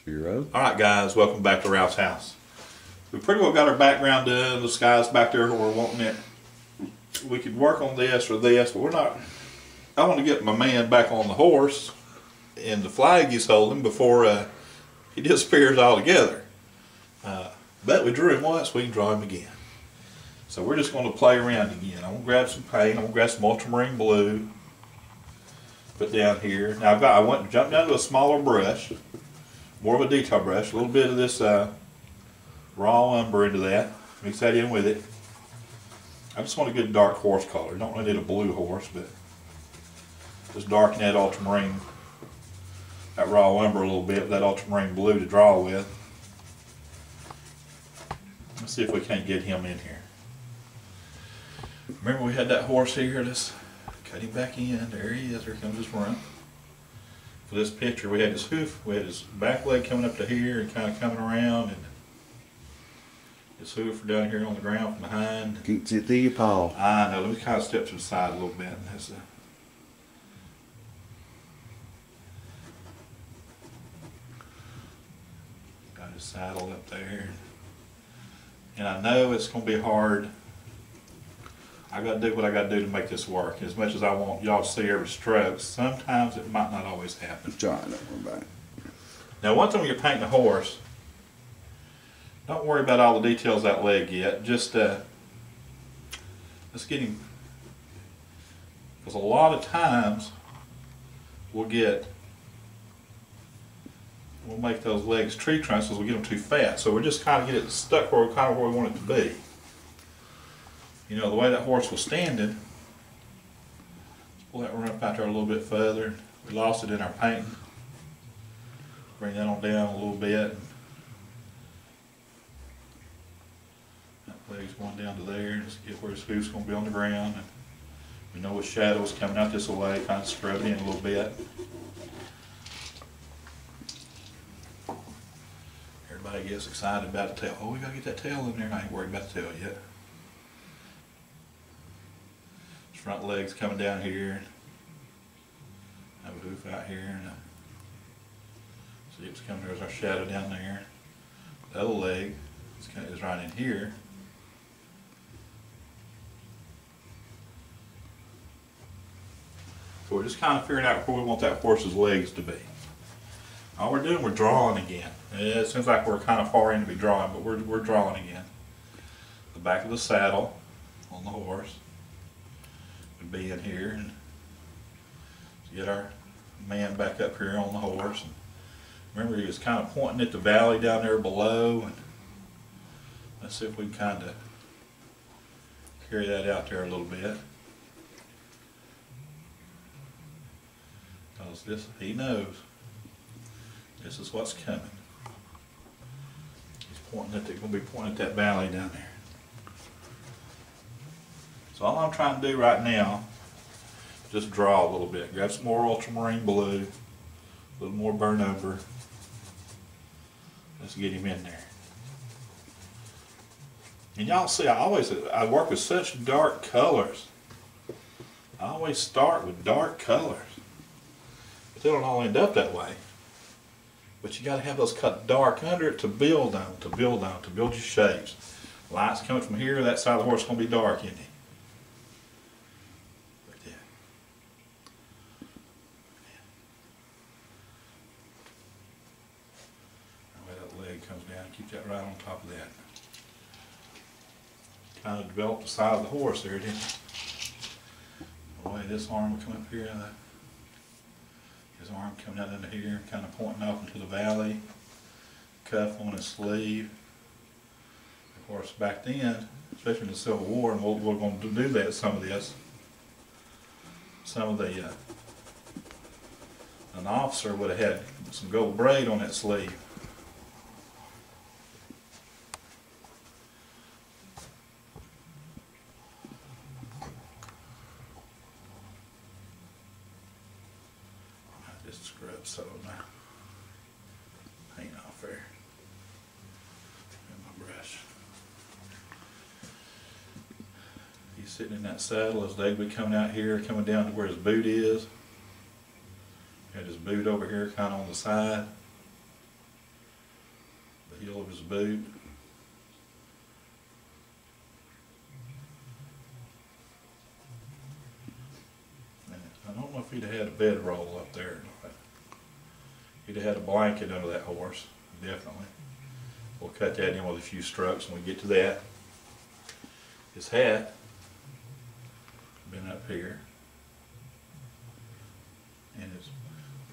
Hero. Alright guys, welcome back to Ralph's house. We pretty well got our background done. The sky's back there where we're wanting it. We could work on this or this, but we're not. I want to get my man back on the horse and the flag he's holding before he disappears altogether. But we drew him once, we can draw him again. So we're just going to play around again. I'm going to grab some paint. I'm going to grab some ultramarine blue. Put down here. Now I went and jumped down to a smaller brush. More of a detail brush, a little bit of this raw umber into that. Mix that in with it. I just want a good dark horse color. Don't really need a blue horse, but just darken that ultramarine, that raw umber a little bit with that ultramarine blue to draw with. Let's see if we can't get him in here. Remember we had that horse here. Let's cut him back in. There he is. Here comes his rump. For this picture, we had his hoof, we had his back leg coming up to here and kind of coming around, and his hoof down here on the ground from behind. Keeps it to your paw. I know. Let me kind of step to the side a little bit. That's got his saddle up there, and I know it's going to be hard. I got to do what I got to do to make this work. As much as I want y'all to see every stroke, sometimes it might not always happen. Trying that one back. Now, one thing when you're painting a horse, don't worry about all the details of that leg yet. Just let's get him, because a lot of times we'll make those legs tree trunks because we get them too fat. So we're just kind of get it stuck where we want it to be. You know, the way that horse was standing, let's pull that rump out there a little bit further. We lost it in our painting. Bring that on down a little bit. That leg's going down to there. Just get where his hoof's going to be on the ground. And we know his shadow's coming out this way, kind of scrub it in a little bit. Everybody gets excited about the tail. Oh, we got to get that tail in there, and I ain't worried about the tail yet. Front legs coming down here, have a hoof out here, and see it's coming. There's our shadow down there. The other leg is right in here. So we're just kind of figuring out where we want that horse's legs to be. All we're doing, we're drawing again. It seems like we're kind of far in to be drawing, but we're drawing again. The back of the saddle on the horse would be in here, and get our man back up here on the horse. And remember, he was kind of pointing at the valley down there below, and let's see if we can kind of carry that out there a little bit. Because this, he knows this is what's coming. He's pointing at, going to be pointing at that valley down there. So all I'm trying to do right now, just draw a little bit. Grab some more ultramarine blue, a little more burnt umber. Let's get him in there. And y'all see, I work with such dark colors. I always start with dark colors. But they don't all end up that way. But you got to have those cut dark under it to build on, to build your shapes. Light's coming from here, that side of the horse is going to be dark, isn't it? Comes down, keep that right on top of that. Kind of develop the side of the horse there, didn't it? The way this arm will come up here, his arm coming out into here, kind of pointing off into the valley, cuff on his sleeve. Of course, back then, especially in the Civil War, and we're going to do that, some of the, an officer would have had some gold braid on that sleeve. Just scrub some of my paint off there. And my brush. He's sitting in that saddle as they'd be coming out here, coming down to where his boot is. Had his boot over here kind of on the side. heel of his boot. And I don't know if he'd have had a bedroll up there or not. He'd have had a blanket under that horse, definitely. We'll cut that in with a few strokes when we get to that. His hat, been up here. And it's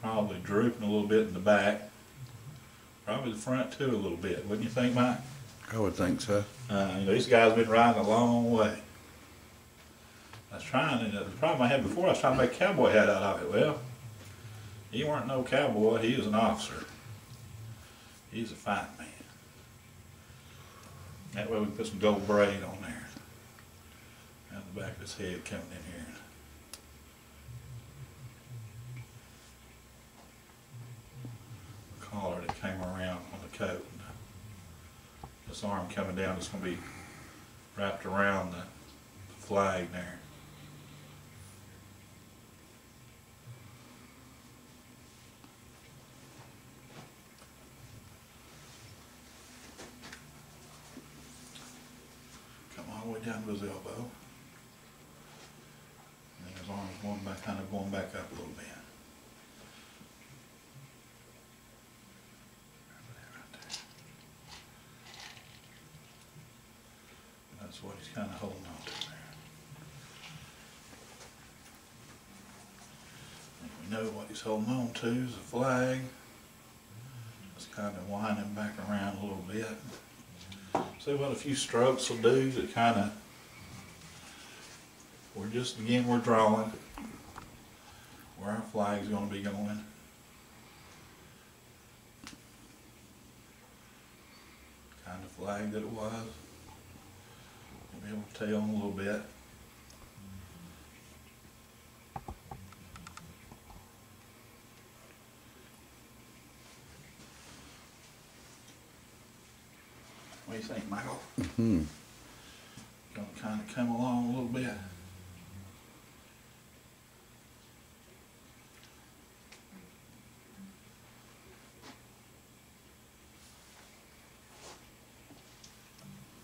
probably drooping a little bit in the back. Probably the front too a little bit, wouldn't you think, Mike? I would think so. These guys have been riding a long way. I was trying, and the problem I had before, I was trying to make a cowboy hat out of it. Well, he weren't no cowboy, he was an officer. He's a fine man. That way we can put some gold braid on there. Down the back of his head coming in here. The collar that came around on the coat. This arm coming down is going to be wrapped around the flag there. Come all the way down to his elbow. And then his arm's going back, kind of going back up a little bit. That's what he's kind of holding on to there. And we know what he's holding on to is a flag. Just kind of winding back around a little bit. See what a few strokes will do to kind of, we're drawing where our flag's going to be going. Kind of flag that it was. Be able to tell them a little bit. What do you think, Michael? Mm-hmm. Gonna kind of come along a little bit.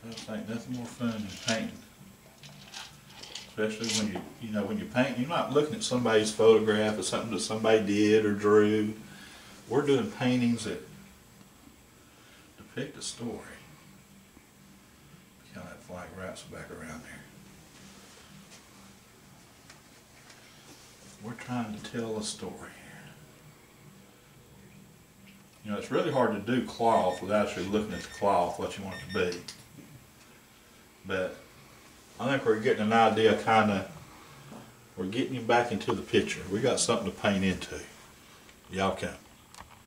I think nothing more fun than painting. Especially when you paint, you're not looking at somebody's photograph or something that somebody did or drew. We're doing paintings that depict a story. See how that flag wraps back around there. We're trying to tell a story here. You know, it's really hard to do cloth without actually looking at the cloth, what you want it to be. But I think we're getting an idea, we're getting you back into the picture. We got something to paint into. Y'all come.